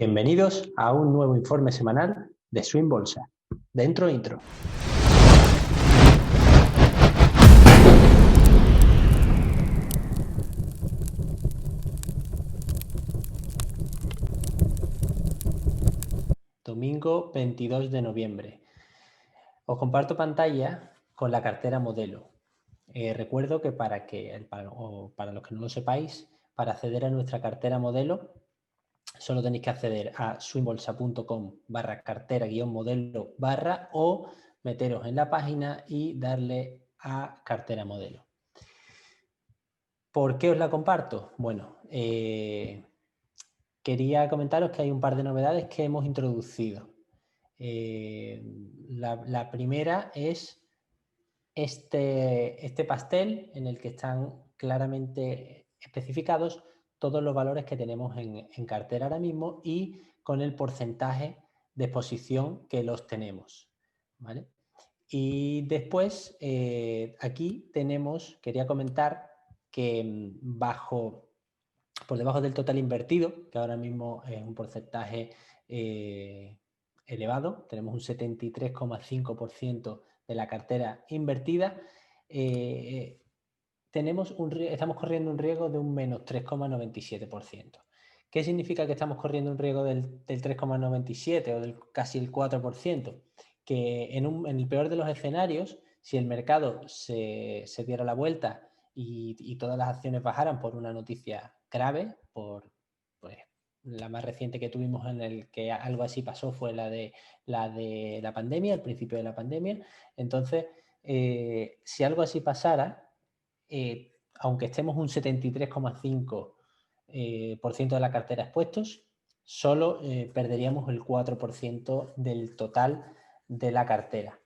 Bienvenidos a un nuevo informe semanal de Swing Bolsa. Dentro intro. Domingo 22 de noviembre. Os comparto pantalla con la cartera modelo. Recuerdo que para los que no lo sepáis, para acceder a nuestra cartera modelo, solo tenéis que acceder a swingbolsa.com/cartera-modelo/ o meteros en la página y darle a cartera modelo. ¿Por qué os la comparto? Bueno, quería comentaros que hay un par de novedades que hemos introducido. La primera es este pastel en el que están claramente especificados todos los valores que tenemos en cartera ahora mismo y con el porcentaje de exposición que los tenemos, ¿vale? Y después aquí quería comentar que por debajo del total invertido, que ahora mismo es un porcentaje elevado, tenemos un 73,5% de la cartera invertida, estamos corriendo un riesgo de un menos 3,97%. ¿Qué significa que estamos corriendo un riesgo del 3,97 o del casi el 4%? Que en el peor de los escenarios, si el mercado se diera la vuelta y todas las acciones bajaran por una noticia grave, pues, la más reciente que tuvimos en el que algo así pasó fue la de la pandemia, el principio de la pandemia. Entonces, si algo así pasara, aunque estemos un 73,5% de la cartera expuestos, solo perderíamos el 4% del total de la cartera,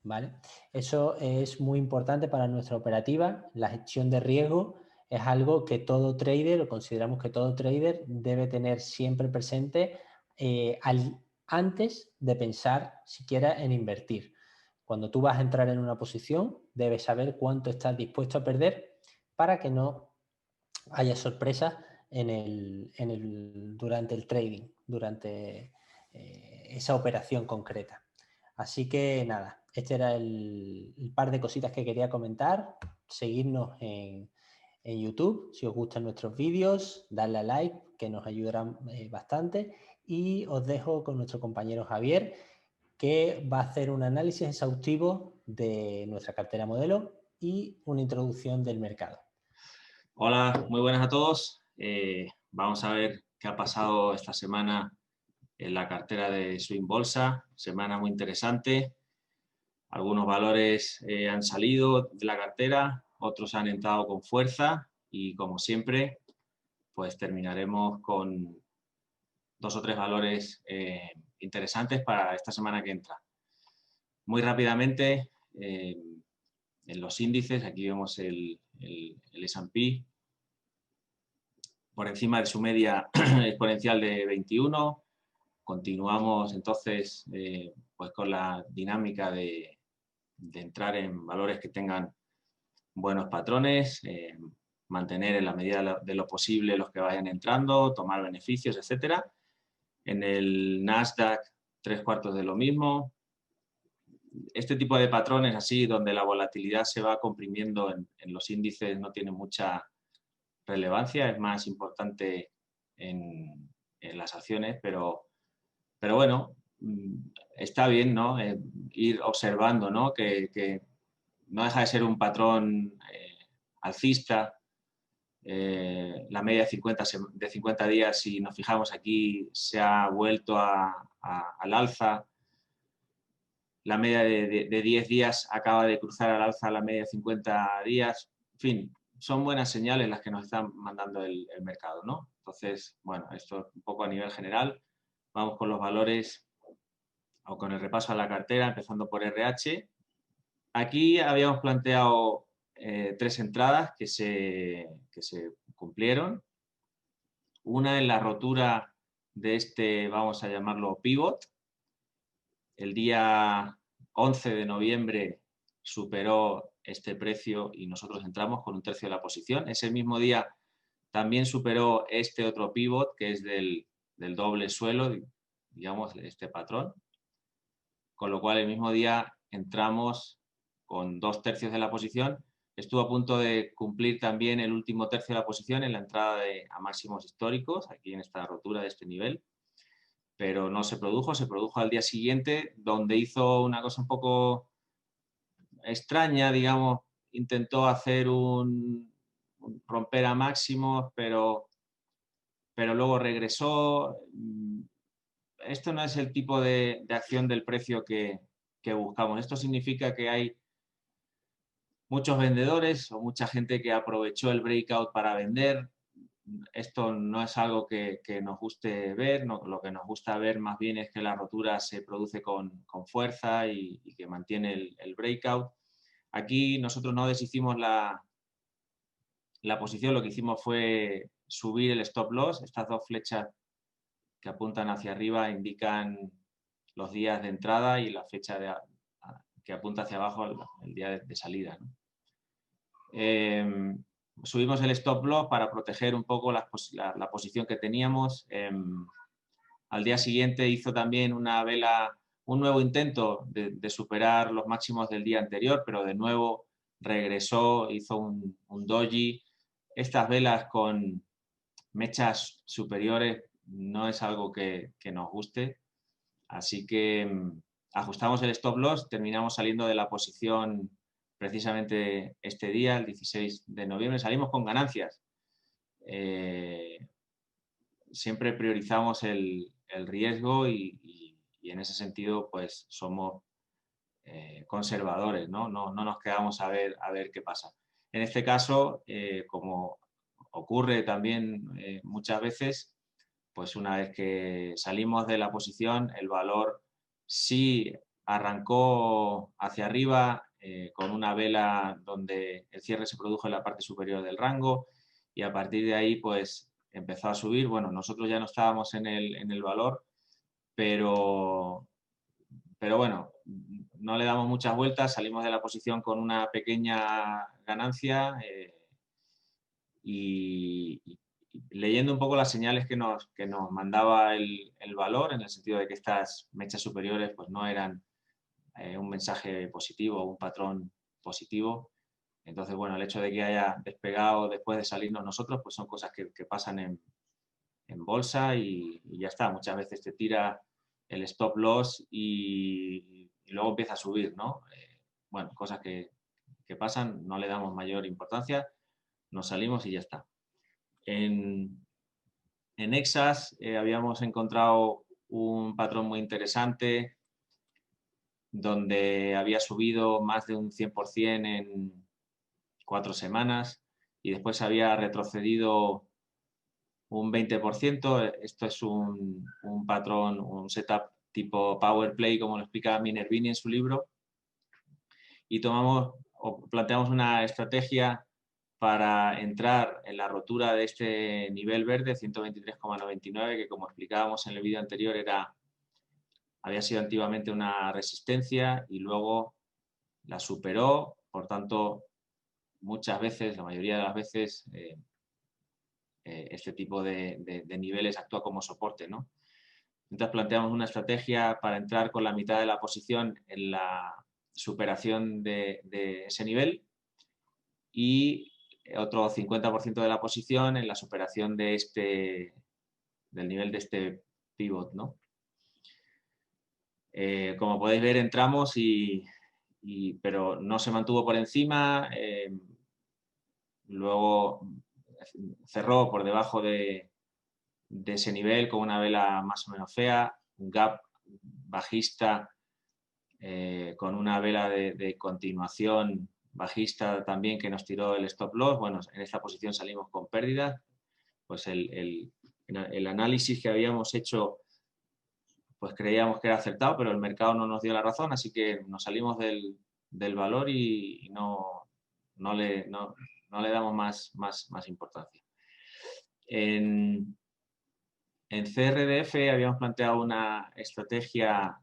¿vale? Eso es muy importante para nuestra operativa. La gestión de riesgo es algo que todo trader, o consideramos que todo trader debe tener siempre presente antes de pensar siquiera en invertir. Cuando tú vas a entrar en una posición, debes saber cuánto estás dispuesto a perder para que no haya sorpresas durante el trading, durante esa operación concreta. Así que nada, este era el par de cositas que quería comentar. Seguidnos en YouTube si os gustan nuestros vídeos, darle a like, que nos ayudará bastante. Y os dejo con nuestro compañero Javier, que va a hacer un análisis exhaustivo de nuestra cartera modelo y una introducción del mercado. Hola, muy buenas a todos. Vamos a ver qué ha pasado esta semana en la cartera de Swing Bolsa. Semana muy interesante. Algunos valores han salido de la cartera, otros han entrado con fuerza y, como siempre, pues terminaremos con 2 o 3 valores interesantes para esta semana que entra. Muy rápidamente, en los índices, aquí vemos el S&P por encima de su media exponencial de 21. Continuamos entonces pues con la dinámica de entrar en valores que tengan buenos patrones, mantener en la medida de lo posible los que vayan entrando, tomar beneficios, etcétera. En el Nasdaq, 3/4 de lo mismo. Este tipo de patrones así, donde la volatilidad se va comprimiendo en los índices, no tiene mucha relevancia, es más importante en las acciones, pero bueno, está bien, ¿no? Ir observando, ¿no? Que no deja de ser un patrón alcista. La media de 50 días, si nos fijamos aquí, se ha vuelto al alza. La media de 10 días acaba de cruzar al alza la media de 50 días. En fin, son buenas señales las que nos están mandando el mercado, ¿no? Entonces, bueno, esto un poco a nivel general. Vamos con los valores o con el repaso a la cartera, empezando por RH. Aquí habíamos planteado 3 entradas que se cumplieron. Una en la rotura de este, vamos a llamarlo pivot. El día 11 de noviembre superó este precio y nosotros entramos con 1/3 de la posición. Ese mismo día también superó este otro pivot, que es del del doble suelo, digamos, este patrón. Con lo cual el mismo día entramos con 2/3 de la posición. Estuvo a punto de cumplir también el último tercio de la posición en la entrada a máximos históricos, aquí en esta rotura de este nivel, pero no se produjo al día siguiente, donde hizo una cosa un poco extraña, digamos, intentó hacer un romper a máximos, pero luego regresó. Esto no es el tipo de acción del precio que buscamos. Esto significa que hay muchos vendedores o mucha gente que aprovechó el breakout para vender. Esto no es algo que nos guste ver, no, lo que nos gusta ver más bien es que la rotura se produce con fuerza y que mantiene el breakout. Aquí nosotros no deshicimos la posición, lo que hicimos fue subir el stop loss. Estas dos flechas que apuntan hacia arriba indican los días de entrada y la fecha que apunta hacia abajo el día de salida, ¿no? Subimos el stop loss para proteger un poco la posición que teníamos. Al día siguiente hizo también un nuevo intento de superar los máximos del día anterior, pero de nuevo regresó, hizo un doji. Estas velas con mechas superiores no es algo que nos guste, así que ajustamos el stop loss, terminamos saliendo de la posición precisamente este día, el 16 de noviembre, salimos con ganancias. Siempre priorizamos el riesgo y en ese sentido pues somos conservadores, ¿no? No nos quedamos a ver qué pasa. En este caso, como ocurre también muchas veces, pues una vez que salimos de la posición, el valor sí arrancó hacia arriba con una vela donde el cierre se produjo en la parte superior del rango y a partir de ahí pues empezó a subir. Bueno, nosotros ya no estábamos en el valor, pero bueno, no le damos muchas vueltas, salimos de la posición con una pequeña ganancia y leyendo un poco las señales que nos mandaba el valor, en el sentido de que estas mechas superiores pues no eran un mensaje positivo o un patrón positivo. Entonces, bueno, el hecho de que haya despegado después de salirnos nosotros, pues son cosas que pasan en bolsa y ya está. Muchas veces te tira el stop loss y luego empieza a subir, ¿no? Bueno, cosas que pasan, no le damos mayor importancia, nos salimos y ya está. En Exas habíamos encontrado un patrón muy interesante donde había subido más de un 100% en 4 semanas y después había retrocedido un 20%. Esto es un patrón, un setup tipo Power Play, como lo explica Minervini en su libro. Y planteamos una estrategia para entrar en la rotura de este nivel verde, 123,99, que como explicábamos en el vídeo anterior había sido antiguamente una resistencia y luego la superó. Por tanto, muchas veces, la mayoría de las veces, este tipo de niveles actúa como soporte, ¿no? Entonces planteamos una estrategia para entrar con la mitad de la posición en la superación de ese nivel y otro 50% de la posición en la superación del nivel de este pivot, ¿no? Como podéis ver, entramos pero no se mantuvo por encima, luego cerró por debajo de ese nivel con una vela más o menos fea, un gap bajista con una vela de continuación bajista también que nos tiró el stop loss. Bueno, en esta posición salimos con pérdidas. Pues el análisis que habíamos hecho pues creíamos que era acertado, pero el mercado no nos dio la razón, así que nos salimos del valor y no le damos más importancia. En CRDF habíamos planteado una estrategia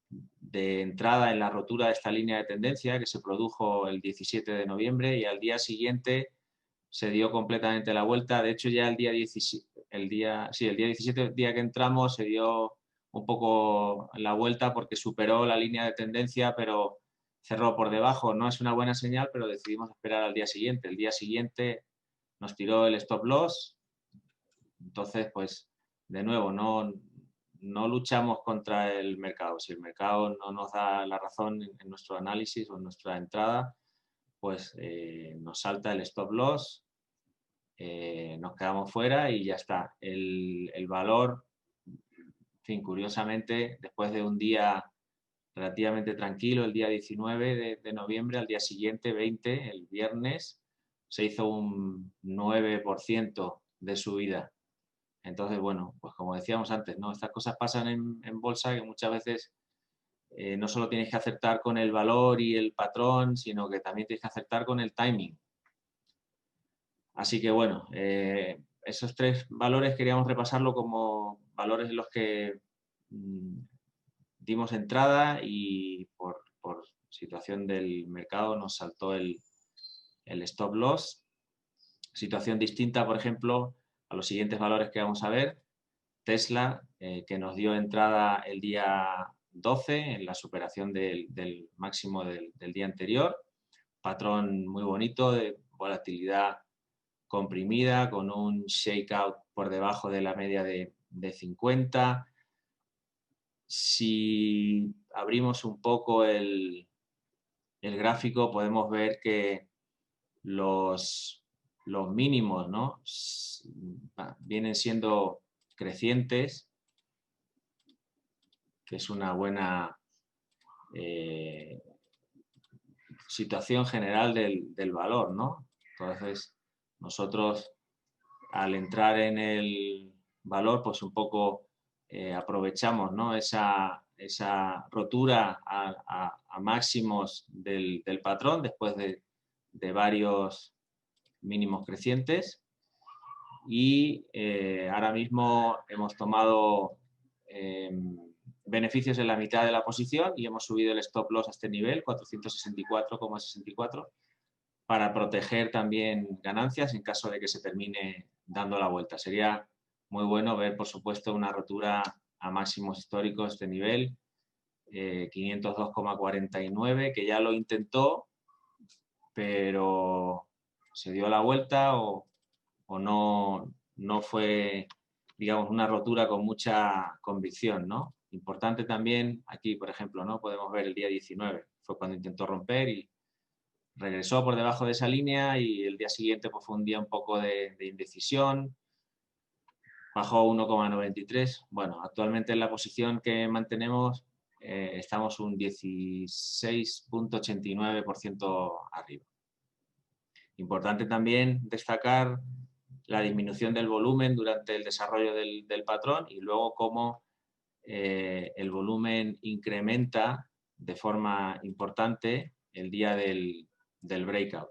de entrada en la rotura de esta línea de tendencia que se produjo el 17 de noviembre y al día siguiente se dio completamente la vuelta. De hecho, ya el día 17, el día 17, el día que entramos, se dio un poco la vuelta porque superó la línea de tendencia, pero cerró por debajo. No es una buena señal, pero decidimos esperar al día siguiente. El día siguiente nos tiró el stop loss. Entonces, pues, de nuevo, no luchamos contra el mercado. Si el mercado no nos da la razón en nuestro análisis o en nuestra entrada, pues nos salta el stop loss, nos quedamos fuera y ya está. El valor, en fin, curiosamente, después de un día relativamente tranquilo, el día 19 de noviembre, al día siguiente, 20, el viernes, se hizo un 9% de subida. Entonces, bueno, pues como decíamos antes, ¿no? Estas cosas pasan en bolsa que muchas veces no solo tienes que acertar con el valor y el patrón, sino que también tienes que acertar con el timing. Así que bueno, esos tres valores queríamos repasarlo como valores en los que dimos entrada y por situación del mercado nos saltó el stop loss. Situación distinta, por ejemplo, a los siguientes valores que vamos a ver. Tesla, que nos dio entrada el día 12 en la superación del máximo del día anterior. Patrón muy bonito de volatilidad comprimida con un shakeout por debajo de la media de 50. Si abrimos un poco el gráfico podemos ver que los mínimos, ¿no? Vienen siendo crecientes, que es una buena situación general del valor, ¿no? Entonces, nosotros al entrar en el valor, pues un poco aprovechamos, ¿no? esa rotura a máximos del patrón después de varios mínimos crecientes y ahora mismo hemos tomado beneficios en la mitad de la posición y hemos subido el stop loss a este nivel, 464,64, para proteger también ganancias en caso de que se termine dando la vuelta. Sería muy bueno ver, por supuesto, una rotura a máximos históricos de nivel, 502,49, que ya lo intentó, pero se dio la vuelta o no fue, digamos, una rotura con mucha convicción, ¿no? Importante también, aquí, por ejemplo, ¿no? Podemos ver el día 19, fue cuando intentó romper y regresó por debajo de esa línea y el día siguiente pues, fue un día un poco de indecisión, bajó 1,93. Bueno, actualmente en la posición que mantenemos estamos un 16,89% arriba. Importante también destacar la disminución del volumen durante el desarrollo del patrón y luego cómo el volumen incrementa de forma importante el día del breakout.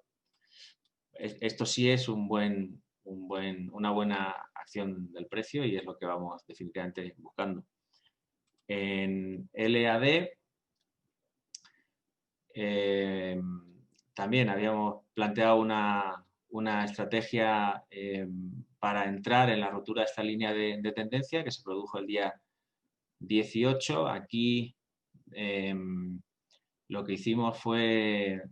Esto sí es una buena acción del precio y es lo que vamos definitivamente buscando. En LAD también habíamos planteado una estrategia para entrar en la rotura de esta línea de tendencia que se produjo el día 18. Aquí lo que hicimos fue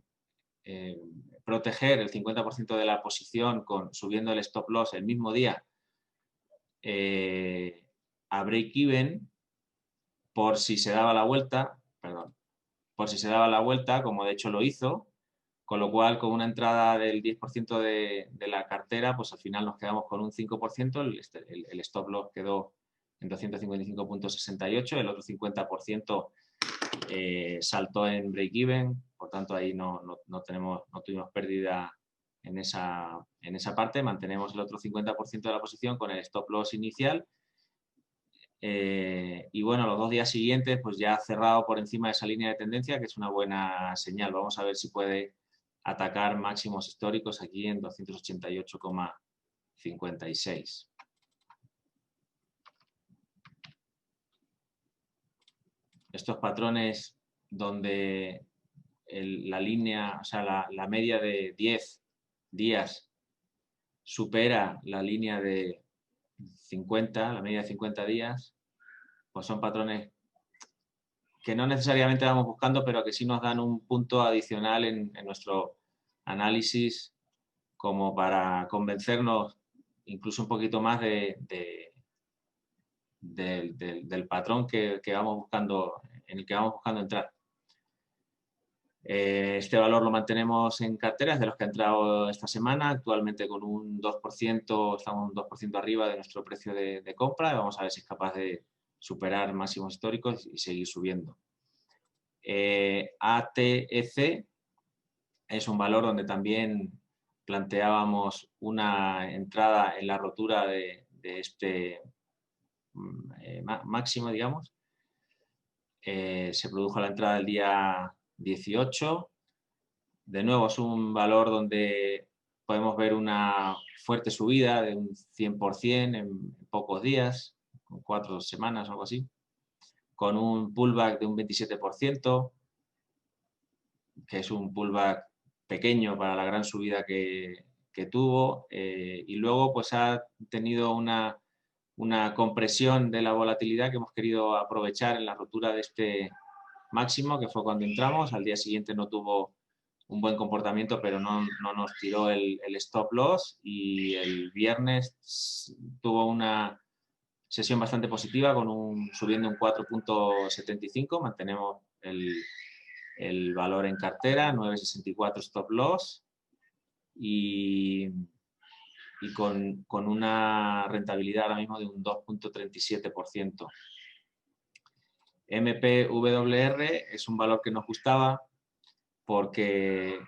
proteger el 50% de la posición subiendo el stop loss el mismo día a break-even por si se daba la vuelta, como de hecho lo hizo, con lo cual con una entrada del 10% de la cartera, pues al final nos quedamos con un 5%, el stop loss quedó en 255,68, el otro 50% saltó en break-even, por tanto ahí no tuvimos pérdida en esa parte, mantenemos el otro 50% de la posición con el stop loss inicial y bueno, los 2 días siguientes pues ya ha cerrado por encima de esa línea de tendencia, que es una buena señal. Vamos a ver si puede atacar máximos históricos aquí en 288,56. Estos patrones donde la línea, o sea, la media de 10 días supera la línea de 50, la media de 50 días, pues son patrones que no necesariamente vamos buscando, pero que sí nos dan un punto adicional en nuestro análisis como para convencernos incluso un poquito más del patrón que vamos buscando, en el que vamos buscando entrar. Este valor lo mantenemos en carteras de los que ha entrado esta semana, actualmente con un 2%, estamos un 2% arriba de nuestro precio de compra, y vamos a ver si es capaz de superar máximos históricos y seguir subiendo. ATEC es un valor donde también planteábamos una entrada en la rotura de este máximo, digamos. Se produjo la entrada el día 18. De nuevo, es un valor donde podemos ver una fuerte subida de un 100% en pocos días, con 4 semanas o algo así, con un pullback de un 27%, que es un pullback pequeño para la gran subida que tuvo, y luego pues ha tenido una compresión de la volatilidad que hemos querido aprovechar en la rotura de este máximo, que fue cuando entramos. Al día siguiente no tuvo un buen comportamiento, pero no nos tiró el stop loss, y el viernes tuvo una sesión bastante positiva subiendo un 4.75, mantenemos el valor en cartera, 9.64 stop loss, y con una rentabilidad ahora mismo de un 2.37%. MPWR es un valor que nos gustaba porque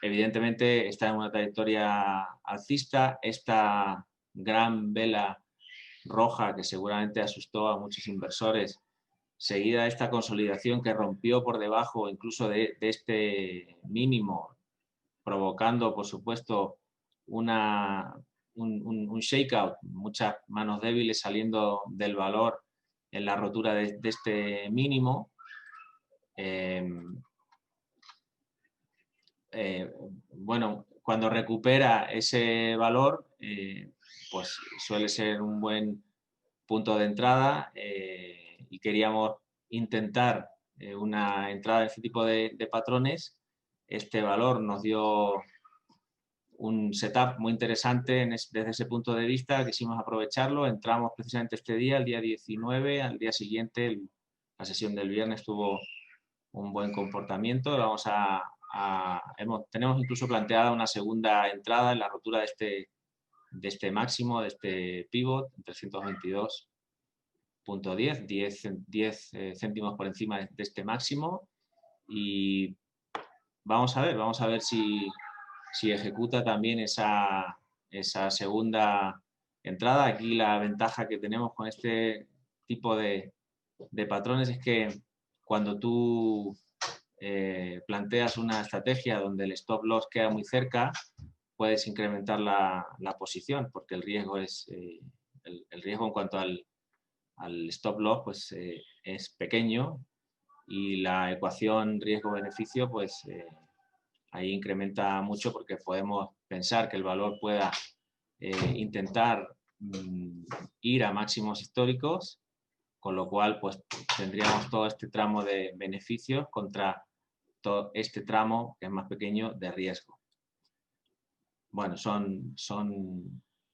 evidentemente está en una trayectoria alcista. Esta gran vela roja que seguramente asustó a muchos inversores, seguida de esta consolidación que rompió por debajo incluso de este mínimo, provocando, por supuesto, un shakeout, muchas manos débiles saliendo del valor en la rotura de este mínimo. Bueno, cuando recupera ese valor, pues suele ser un buen punto de entrada, y queríamos intentar una entrada de este tipo de patrones. Este valor nos dio un setup muy interesante desde ese punto de vista, quisimos aprovecharlo, entramos precisamente este día, el día 19, al día siguiente, la sesión del viernes tuvo un buen comportamiento. Tenemos incluso planteada una segunda entrada en la rotura de este máximo, de este pivot, en 322.10, 10 céntimos por encima de este máximo, y vamos a ver si ejecuta también esa segunda entrada. Aquí la ventaja que tenemos con este tipo de patrones es que cuando tú planteas una estrategia donde el stop loss queda muy cerca, puedes incrementar la posición, porque el riesgo el riesgo en cuanto al stop loss pues es pequeño, y la ecuación riesgo-beneficio pues ahí incrementa mucho, porque podemos pensar que el valor pueda intentar ir a máximos históricos, con lo cual pues tendríamos todo este tramo de beneficios contra todo este tramo, que es más pequeño, de riesgo. Bueno, son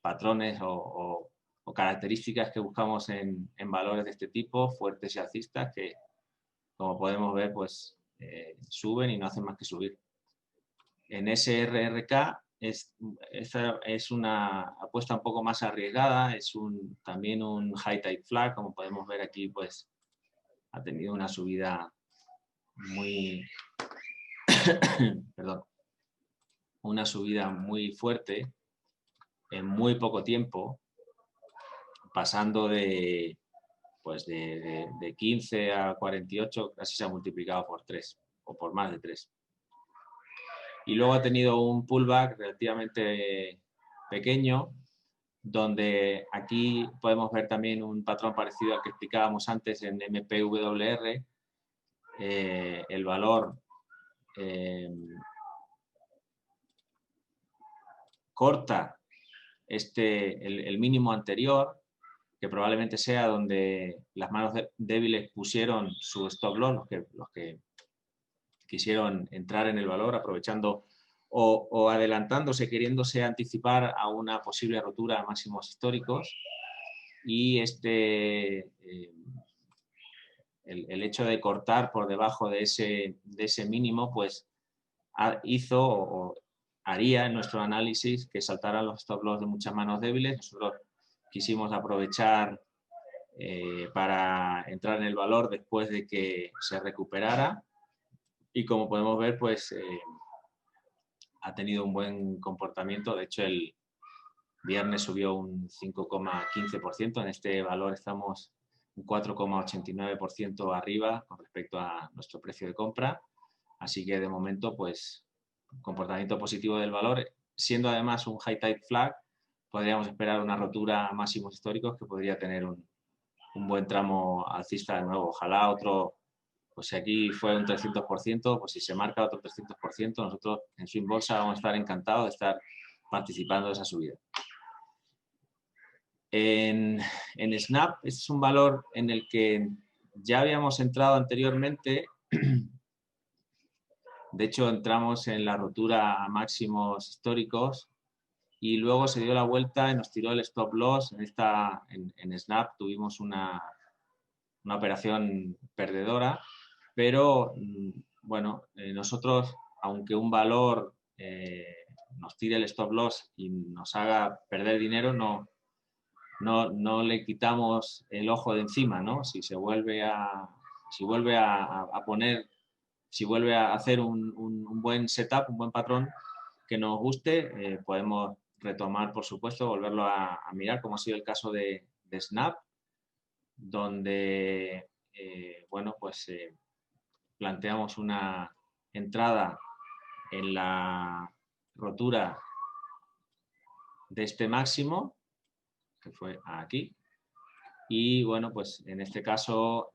patrones o características que buscamos en valores de este tipo, fuertes y alcistas, que como podemos ver pues suben y no hacen más que subir. En SRRK esta es una apuesta un poco más arriesgada, es también un high tide flag, como podemos ver aquí, pues ha tenido una subida muy perdón, una subida muy fuerte en muy poco tiempo, pasando de 15 a 48, casi se ha multiplicado por 3 o por más de 3. Y luego ha tenido un pullback relativamente pequeño, donde aquí podemos ver también un patrón parecido al que explicábamos antes en MPWR. El valor corta el mínimo anterior, que probablemente sea donde las manos débiles pusieron su stop loss, los que quisieron entrar en el valor aprovechando o adelantándose, queriéndose anticipar a una posible rotura a máximos históricos. Y el hecho de cortar por debajo de ese mínimo, pues hizo o haría en nuestro análisis que saltaran los stop loss de muchas manos débiles. Nosotros quisimos aprovechar para entrar en el valor después de que se recuperara y como podemos ver, pues ha tenido un buen comportamiento. De hecho, el viernes subió un 5,15%. En este valor estamos un 4,89% arriba con respecto a nuestro precio de compra. Así que de momento, pues, comportamiento positivo del valor. Siendo además un high tide flag, podríamos esperar una rotura a máximos históricos que podría tener un buen tramo alcista de nuevo. Ojalá otro, pues si aquí fue un 300%, pues si se marca otro 300%, nosotros en Swing Bolsa vamos a estar encantados de estar participando de esa subida. En Snap, este es un valor en el que ya habíamos entrado anteriormente. De hecho, entramos en la rotura a máximos históricos y luego se dio la vuelta y nos tiró el stop loss. En Snap tuvimos una operación perdedora, pero bueno, nosotros, aunque un valor nos tire el stop loss y nos haga perder dinero, no le quitamos el ojo de encima, ¿no? Si vuelve a hacer un buen setup, un buen patrón que nos guste, podemos retomar, por supuesto, volverlo a mirar, como ha sido el caso de Snap, donde bueno, pues planteamos una entrada en la rotura de este máximo, que fue aquí, y bueno, pues en este caso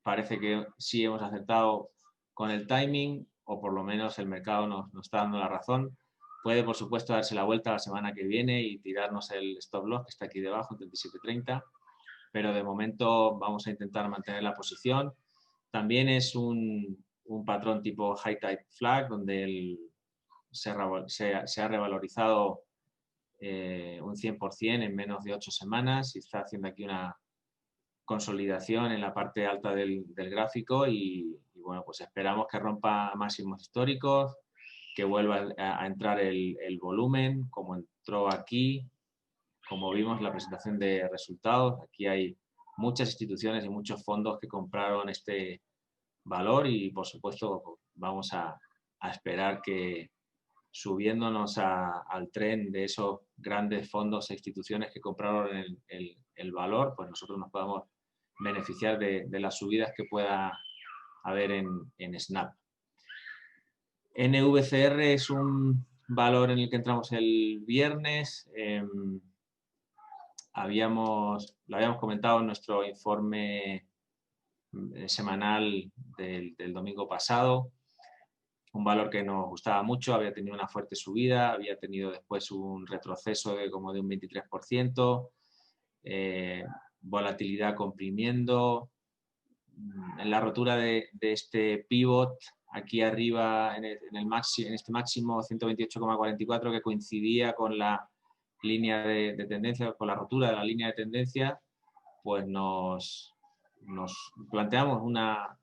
parece que sí hemos acertado con el timing, o por lo menos el mercado nos está dando la razón. Puede, por supuesto, darse la vuelta la semana que viene y tirarnos el stop loss que está aquí debajo, en 37.30, pero de momento vamos a intentar mantener la posición. También es un patrón tipo high tide flag, donde se ha revalorizado un 100% en menos de 8 semanas y está haciendo aquí una consolidación en la parte alta del gráfico y bueno, pues esperamos que rompa máximos históricos, que vuelva a entrar el volumen como entró aquí, como vimos en la presentación de resultados. Aquí hay muchas instituciones y muchos fondos que compraron este valor y por supuesto vamos a esperar que subiéndonos al tren de esos grandes fondos e instituciones que compraron el valor, pues nosotros nos podamos beneficiar de las subidas que pueda haber en Snap. NVCR es un valor en el que entramos el viernes. Lo habíamos comentado en nuestro informe semanal del domingo pasado. Un valor que nos gustaba mucho, había tenido una fuerte subida, había tenido después un retroceso de como de un 23%, volatilidad comprimiendo. En la rotura de este pivot aquí arriba en este máximo 128,44 que coincidía con la línea de tendencia, con la rotura de la línea de tendencia, pues nos planteamos una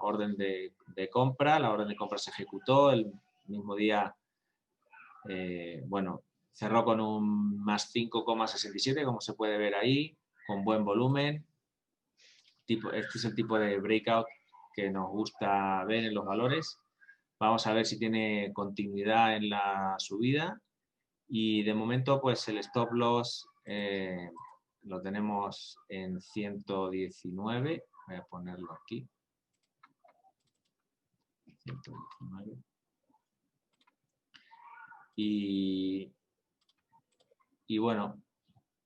orden de compra. La orden de compra se ejecutó el mismo día. Bueno, cerró con un más 5,67, como se puede ver ahí, con buen volumen. Este es el tipo de breakout que nos gusta ver en los valores. Vamos a ver si tiene continuidad en la subida. Y de momento, pues el stop loss lo tenemos en 119. Voy a ponerlo aquí. 119. Y bueno,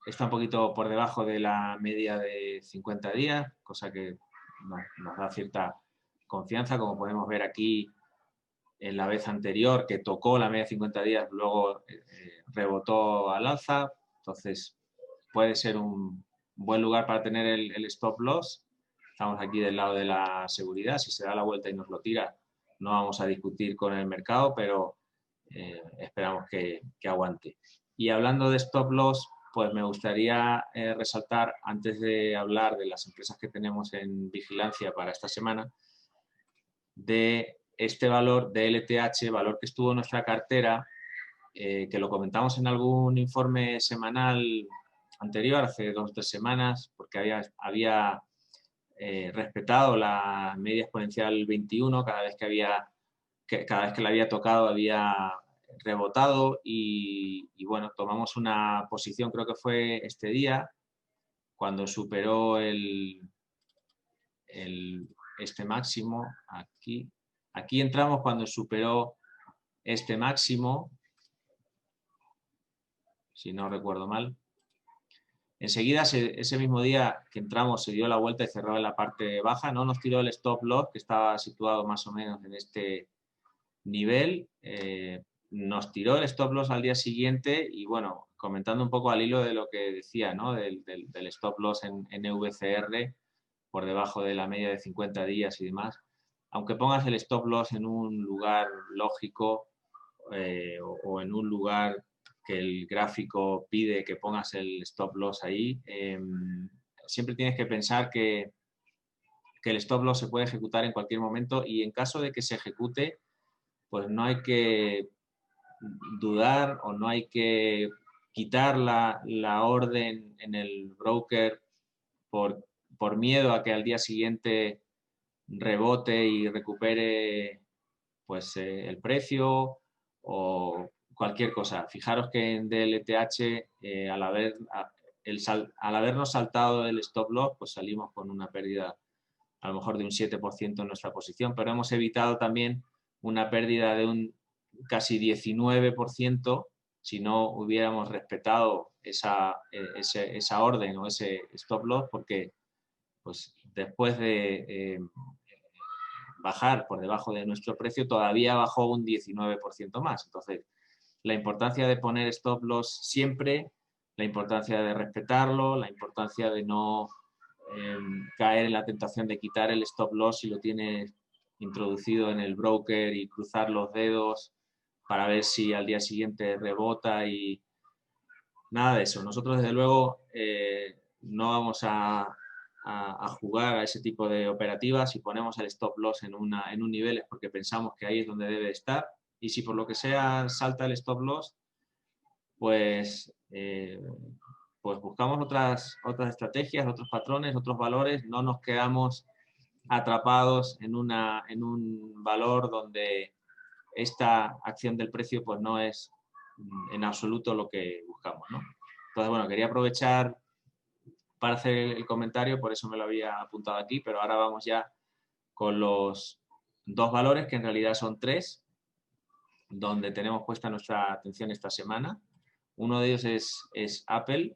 está un poquito por debajo de la media de 50 días, cosa que nos da cierta confianza. Como podemos ver aquí, en la vez anterior que tocó la media de 50 días, luego rebotó al alza. Entonces puede ser un buen lugar para tener el stop loss. Estamos aquí del lado de la seguridad. Si se da la vuelta y nos lo tira, no vamos a discutir con el mercado, pero esperamos que aguante. Y hablando de stop loss, pues me gustaría resaltar, antes de hablar de las empresas que tenemos en vigilancia para esta semana, de este valor de LTH, valor que estuvo en nuestra cartera, que lo comentamos en algún informe semanal anterior, hace 2 o 3 semanas, porque había respetado la media exponencial 21, cada vez que la había tocado había rebotado y bueno, tomamos una posición, creo que fue este día, cuando superó este máximo. Aquí entramos cuando superó este máximo, si no recuerdo mal. Enseguida, ese mismo día que entramos, se dio la vuelta y cerró en la parte baja, no nos tiró el stop loss, que estaba situado más o menos en este nivel. Nos tiró el stop loss al día siguiente y bueno, comentando un poco al hilo de lo que decía, ¿no? del stop loss en VCR por debajo de la media de 50 días y demás. Aunque pongas el stop loss en un lugar lógico o en un lugar que el gráfico pide que pongas el stop loss ahí, siempre tienes que pensar que el stop loss se puede ejecutar en cualquier momento y en caso de que se ejecute, pues no hay que dudar o no hay que quitar la orden en el broker por miedo a que al día siguiente rebote y recupere pues el precio o cualquier cosa. Fijaros que en DLTH al habernos saltado el stop loss, pues salimos con una pérdida a lo mejor de un 7% en nuestra posición, pero hemos evitado también una pérdida de un casi 19% si no hubiéramos respetado esa orden o ese stop loss, porque pues después de bajar por debajo de nuestro precio, todavía bajó un 19% más. Entonces, la importancia de poner stop loss siempre, la importancia de respetarlo, la importancia de no caer en la tentación de quitar el stop loss si lo tienes introducido en el broker y cruzar los dedos para ver si al día siguiente rebota y nada de eso. Nosotros, desde luego, no vamos a jugar a ese tipo de operativas. Si ponemos el stop loss en un nivel es porque pensamos que ahí es donde debe estar y si por lo que sea salta el stop loss, pues buscamos otras estrategias, otros patrones, otros valores, no nos quedamos atrapados en un valor donde esta acción del precio pues no es en absoluto lo que buscamos, ¿no? Entonces, bueno, quería aprovechar para hacer el comentario, por eso me lo había apuntado aquí, pero ahora vamos ya con los 2 valores, que en realidad son 3, donde tenemos puesta nuestra atención esta semana. Uno de ellos es Apple,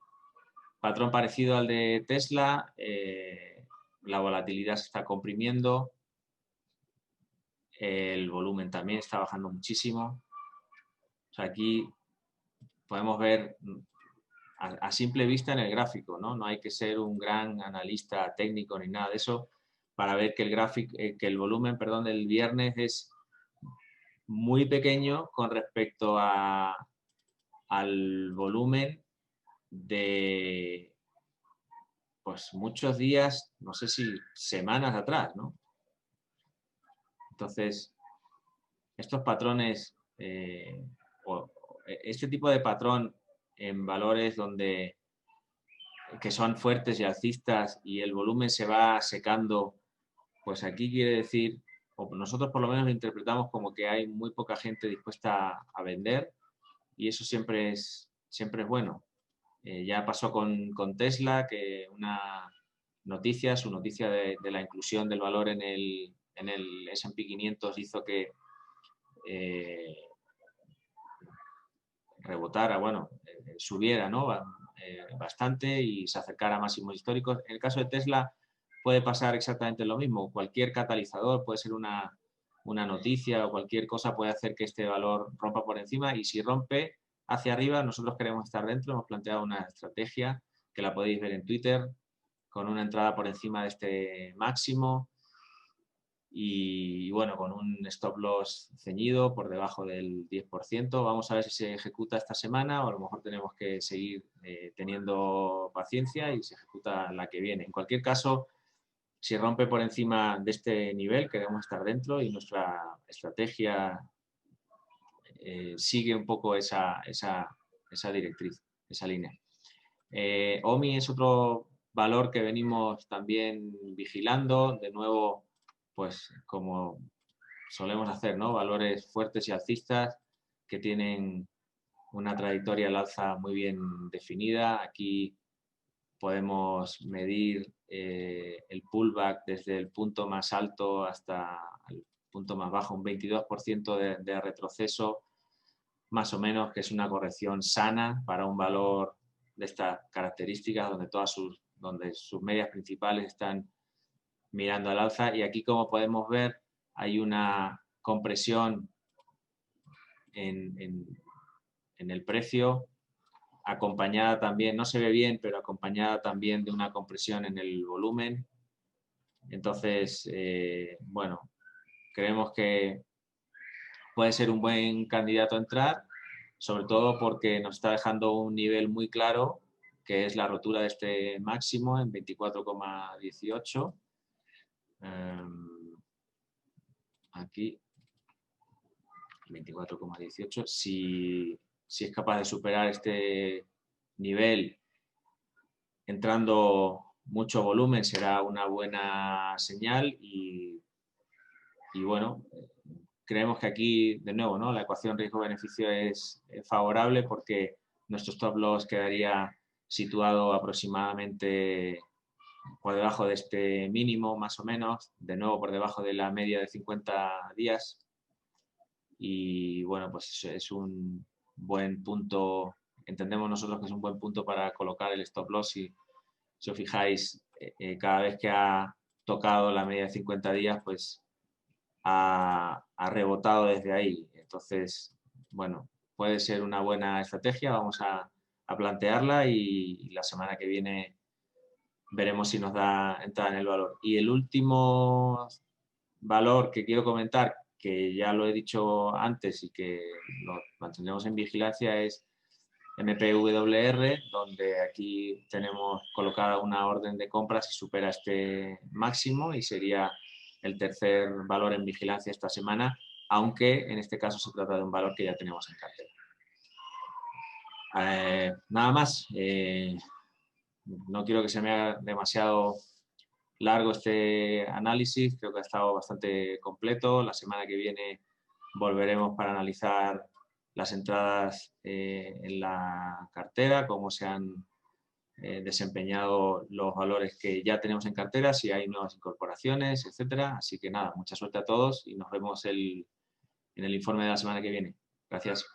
patrón parecido al de Tesla, la volatilidad se está comprimiendo, el volumen también está bajando muchísimo. O sea, aquí podemos ver a simple vista en el gráfico, ¿no? No hay que ser un gran analista técnico ni nada de eso para ver que el volumen, perdón, del viernes es muy pequeño con respecto al volumen de pues muchos días, no sé si semanas atrás, ¿no? Entonces, estos patrones o este tipo de patrón en valores que son fuertes y alcistas y el volumen se va secando, pues aquí quiere decir, o nosotros por lo menos lo interpretamos como que hay muy poca gente dispuesta a vender y eso siempre es bueno. Ya pasó con Tesla, que su noticia de la inclusión del valor en el S&P 500 hizo que rebotara, subiera, ¿no? Bastante y se acercara a máximos históricos. En el caso de Tesla puede pasar exactamente lo mismo. Cualquier catalizador puede ser una una noticia o cualquier cosa puede hacer que este valor rompa por encima, y si rompe hacia arriba, nosotros queremos estar dentro. Hemos planteado una estrategia que la podéis ver en Twitter, con una entrada por encima de este máximo y bueno, con un stop loss ceñido por debajo del 10%. Vamos a ver si se ejecuta esta semana, o a lo mejor tenemos que seguir teniendo paciencia y se ejecuta la que viene. En cualquier caso, si rompe por encima de este nivel, queremos estar dentro, y nuestra estrategia sigue un poco esa directriz, esa línea. OMI es otro valor que venimos también vigilando, de nuevo, pues como solemos hacer, ¿no? Valores fuertes y alcistas que tienen una trayectoria al alza muy bien definida. Aquí podemos medir el pullback desde el punto más alto hasta el punto más bajo, un 22% de retroceso, más o menos, que es una corrección sana para un valor de estas características, donde sus medias principales están mirando al alza. Y aquí, como podemos ver, hay una compresión en el precio, acompañada también, no se ve bien, pero acompañada también de una compresión en el volumen. Entonces, bueno, creemos que puede ser un buen candidato a entrar, sobre todo porque nos está dejando un nivel muy claro, que es la rotura de este máximo en 24,18. Aquí, 24,18. Si es capaz de superar este nivel entrando mucho volumen, será una buena señal, y bueno, creemos que aquí, de nuevo, ¿no?, la ecuación riesgo-beneficio es favorable, porque nuestro stop loss quedaría situado aproximadamente por debajo de este mínimo, más o menos, de nuevo por debajo de la media de 50 días. Y bueno, pues es un buen punto, entendemos nosotros que es un buen punto para colocar el stop loss. Si os fijáis, cada vez que ha tocado la media de 50 días, pues ha rebotado desde ahí. Entonces, bueno, puede ser una buena estrategia. Vamos a plantearla, y la semana que viene veremos si nos da entrada en el valor. Y el último valor que quiero comentar, que ya lo he dicho antes y que lo mantendremos en vigilancia, es MPWR, donde aquí tenemos colocada una orden de compra si supera este máximo, y sería el tercer valor en vigilancia esta semana, aunque en este caso se trata de un valor que ya tenemos en cartera. Nada más. No quiero que se me haga demasiado largo este análisis, creo que ha estado bastante completo. La semana que viene volveremos para analizar las entradas en la cartera, cómo se han desempeñado los valores que ya tenemos en cartera, si hay nuevas incorporaciones, etcétera. Así que nada, mucha suerte a todos, y nos vemos en el informe de la semana que viene. Gracias.